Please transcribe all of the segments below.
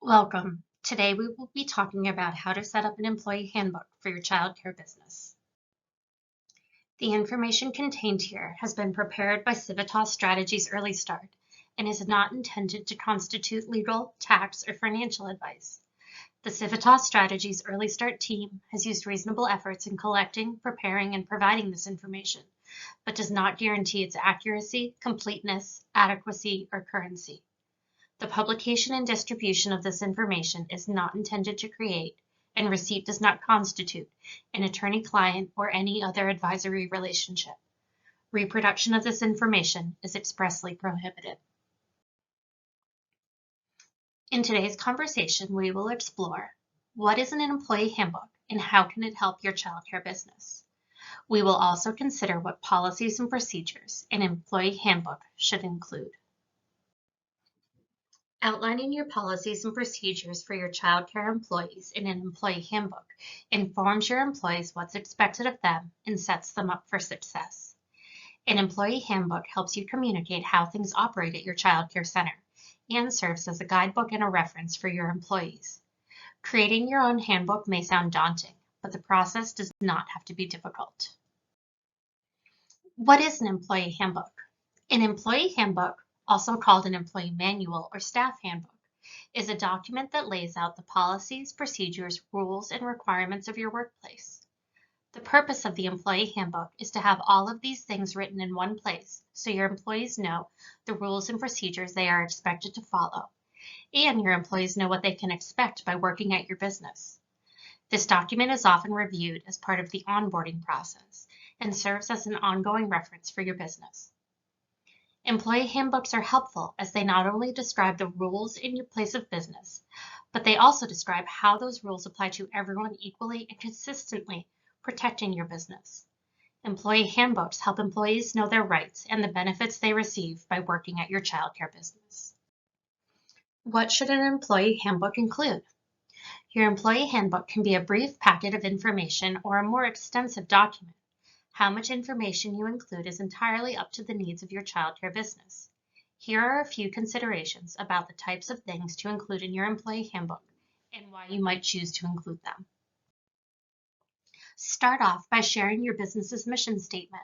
Welcome. Today we will be talking about how to set up an employee handbook for your childcare business. The information contained here has been prepared by Civitas Strategies Early Start and is not intended to constitute legal, tax, or financial advice. The Civitas Strategies Early Start team has used reasonable efforts in collecting, preparing, and providing this information, but does not guarantee its accuracy, completeness, adequacy, or currency. The publication and distribution of this information is not intended to create, and receipt does not constitute, an attorney-client or any other advisory relationship. Reproduction of this information is expressly prohibited. In today's conversation, we will explore what is an employee handbook and how can it help your childcare business. We will also consider what policies and procedures an employee handbook should include. Outlining your policies and procedures for your childcare employees in an employee handbook informs your employees what's expected of them and sets them up for success. An employee handbook helps you communicate how things operate at your childcare center and serves as a guidebook and a reference for your employees. Creating your own handbook may sound daunting, but the process does not have to be difficult. What is an employee handbook? An employee handbook, also called an employee manual or staff handbook, is a document that lays out the policies, procedures, rules, and requirements of your workplace. The purpose of the employee handbook is to have all of these things written in one place so your employees know the rules and procedures they are expected to follow, and your employees know what they can expect by working at your business. This document is often reviewed as part of the onboarding process and serves as an ongoing reference for your business. Employee handbooks are helpful as they not only describe the rules in your place of business, but they also describe how those rules apply to everyone equally and consistently, protecting your business. Employee handbooks help employees know their rights and the benefits they receive by working at your childcare business. What should an employee handbook include? Your employee handbook can be a brief packet of information or a more extensive document. How much information you include is entirely up to the needs of your childcare business. Here are a few considerations about the types of things to include in your employee handbook and why you might choose to include them. Start off by sharing your business's mission statement.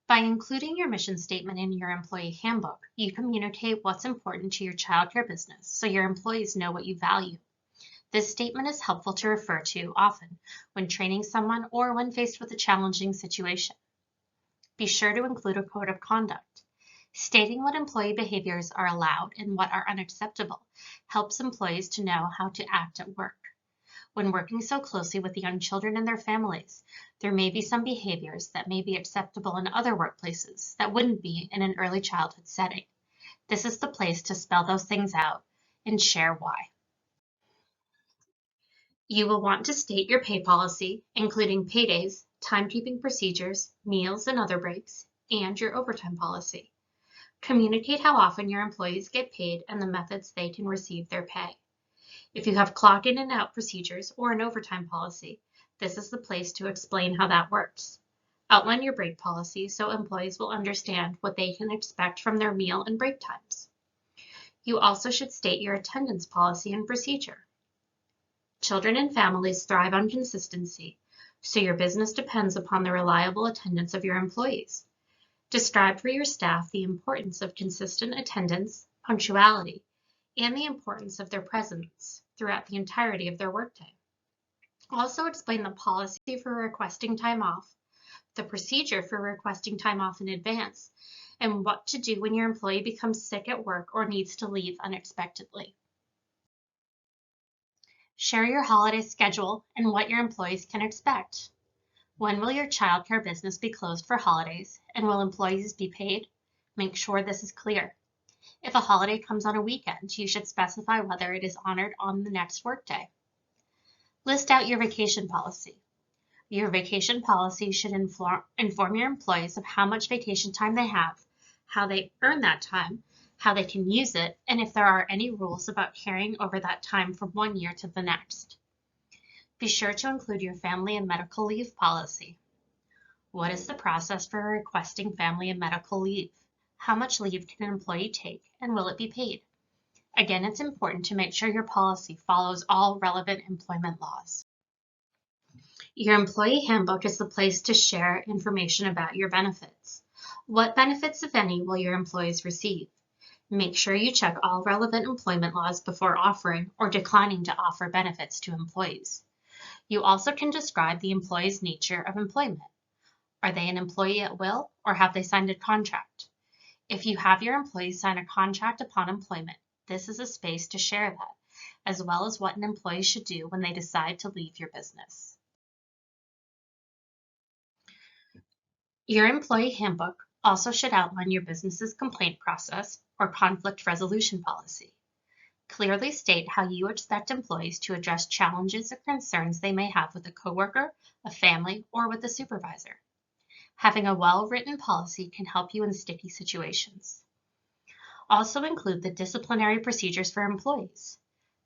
By including your mission statement in your employee handbook, you communicate what's important to your childcare business so your employees know what you value. This statement is helpful to refer to often when training someone or when faced with a challenging situation. Be sure to include a code of conduct. Stating what employee behaviors are allowed and what are unacceptable helps employees to know how to act at work. When working so closely with young children and their families, there may be some behaviors that may be acceptable in other workplaces that wouldn't be in an early childhood setting. This is the place to spell those things out and share why. You will want to state your pay policy, including paydays, timekeeping procedures, meals and other breaks, and your overtime policy. Communicate how often your employees get paid and the methods they can receive their pay. If you have clock in and out procedures or an overtime policy, this is the place to explain how that works. Outline your break policy so employees will understand what they can expect from their meal and break times. You also should state your attendance policy and procedure. Children and families thrive on consistency, so your business depends upon the reliable attendance of your employees. Describe for your staff the importance of consistent attendance, punctuality, and the importance of their presence throughout the entirety of their workday. Also explain the policy for requesting time off, the procedure for requesting time off in advance, and what to do when your employee becomes sick at work or needs to leave unexpectedly. Share your holiday schedule and what your employees can expect. When will your childcare business be closed for holidays, and will employees be paid? Make sure this is clear. If a holiday comes on a weekend, you should specify whether it is honored on the next workday. List out your vacation policy. Your vacation policy should inform your employees of how much vacation time they have, how they earn that time, how they can use it, and if there are any rules about carrying over that time from one year to the next. Be sure to include your family and medical leave policy. What is the process for requesting family and medical leave? How much leave can an employee take, and will it be paid? Again, it's important to make sure your policy follows all relevant employment laws. Your employee handbook is the place to share information about your benefits. What benefits, if any, will your employees receive? Make sure you check all relevant employment laws before offering or declining to offer benefits to employees. You also can describe the employee's nature of employment. Are they an employee at will, or have they signed a contract? If you have your employees sign a contract upon employment, this is a space to share that, as well as what an employee should do when they decide to leave your business. Your employee handbook also should outline your business's complaint process or conflict resolution policy. Clearly state how you expect employees to address challenges or concerns they may have with a coworker, a family, or with a supervisor. Having a well-written policy can help you in sticky situations. Also include the disciplinary procedures for employees.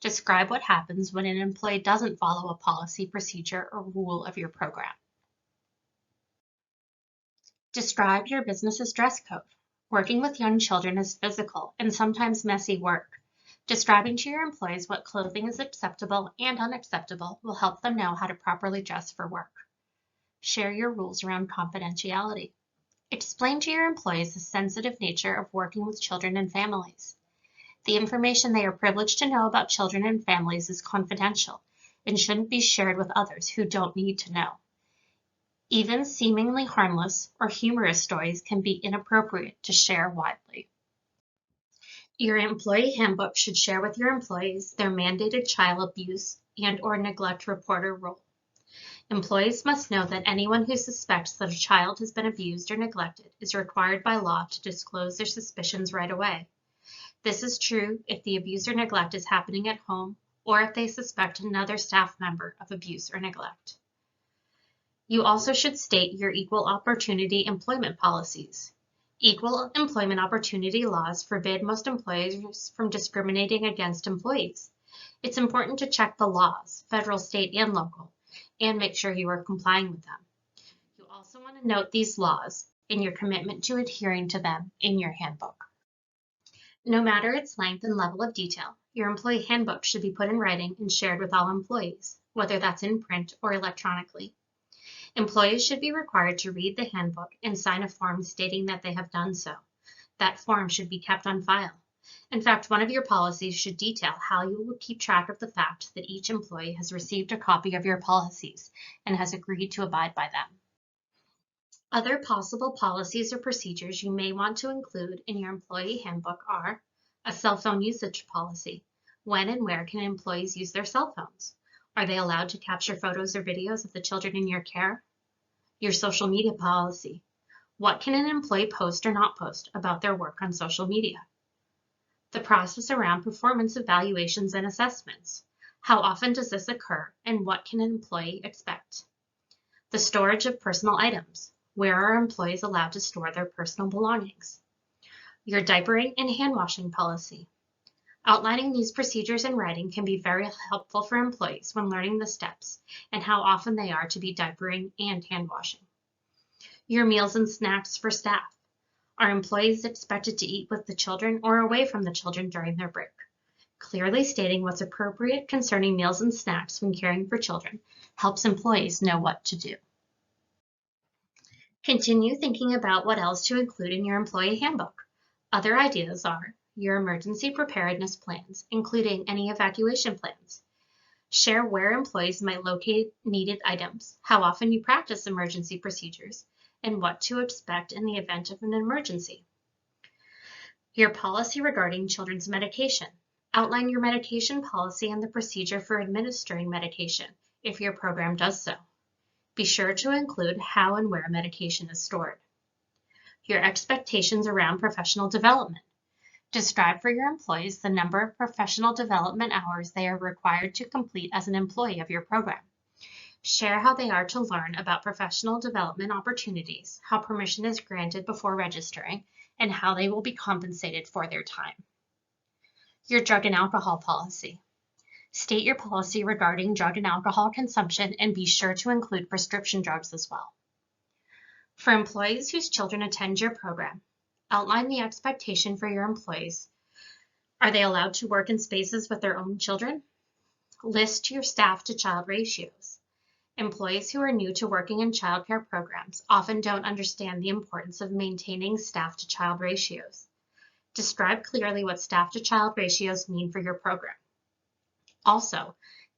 Describe what happens when an employee doesn't follow a policy, procedure, or rule of your program. Describe your business's dress code. Working with young children is physical and sometimes messy work. Describing to your employees what clothing is acceptable and unacceptable will help them know how to properly dress for work. Share your rules around confidentiality. Explain to your employees the sensitive nature of working with children and families. The information they are privileged to know about children and families is confidential and shouldn't be shared with others who don't need to know. Even seemingly harmless or humorous stories can be inappropriate to share widely. Your employee handbook should share with your employees their mandated child abuse and/or neglect reporter role. Employees must know that anyone who suspects that a child has been abused or neglected is required by law to disclose their suspicions right away. This is true if the abuse or neglect is happening at home or if they suspect another staff member of abuse or neglect. You also should state your equal opportunity employment policies. Equal employment opportunity laws forbid most employers from discriminating against employees. It's important to check the laws, federal, state, and local, and make sure you are complying with them. You also want to note these laws and your commitment to adhering to them in your handbook. No matter its length and level of detail, your employee handbook should be put in writing and shared with all employees, whether that's in print or electronically. Employees should be required to read the handbook and sign a form stating that they have done so. That form should be kept on file. In fact, one of your policies should detail how you will keep track of the fact that each employee has received a copy of your policies and has agreed to abide by them. Other possible policies or procedures you may want to include in your employee handbook are a cell phone usage policy. When and where can employees use their cell phones? Are they allowed to capture photos or videos of the children in your care? Your social media policy. What can an employee post or not post about their work on social media? The process around performance evaluations and assessments. How often does this occur and what can an employee expect? The storage of personal items. Where are employees allowed to store their personal belongings? Your diapering and hand washing policy. Outlining these procedures in writing can be very helpful for employees when learning the steps and how often they are to be diapering and hand washing. Your meals and snacks for staff. Are employees expected to eat with the children or away from the children during their break? Clearly stating what's appropriate concerning meals and snacks when caring for children helps employees know what to do. Continue thinking about what else to include in your employee handbook. Other ideas are your emergency preparedness plans, including any evacuation plans. Share where employees might locate needed items, how often you practice emergency procedures, and what to expect in the event of an emergency. Your policy regarding children's medication. Outline your medication policy and the procedure for administering medication, if your program does so. Be sure to include how and where medication is stored. Your expectations around professional development. Describe for your employees the number of professional development hours they are required to complete as an employee of your program. Share how they are to learn about professional development opportunities, how permission is granted before registering, and how they will be compensated for their time. Your drug and alcohol policy. State your policy regarding drug and alcohol consumption and be sure to include prescription drugs as well. For employees whose children attend your program, outline the expectation for your employees Are they allowed to work in spaces with their own children? List your staff to child ratios. Employees who are new to working in childcare programs often don't understand the importance of maintaining staff to child ratios. Describe clearly what staff to child ratios mean for your program. Also,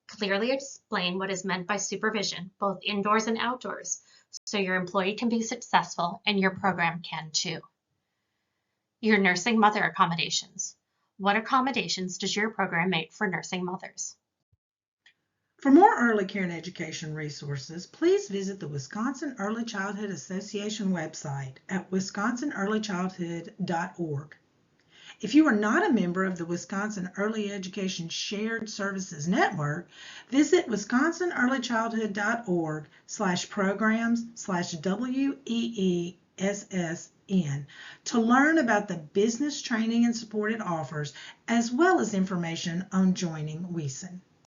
clearly explain what is meant by supervision, both indoors and outdoors, so your employee can be successful and your program can too. Your nursing mother accommodations. What accommodations does your program make for nursing mothers? For more early care and education resources, please visit the Wisconsin Early Childhood Association website at wisconsinearlychildhood.org. If you are not a member of the Wisconsin Early Education Shared Services Network, visit wisconsinearlychildhood.org/programs/WEESSN to learn about the business training and support it offers, as well as information on joining WESN.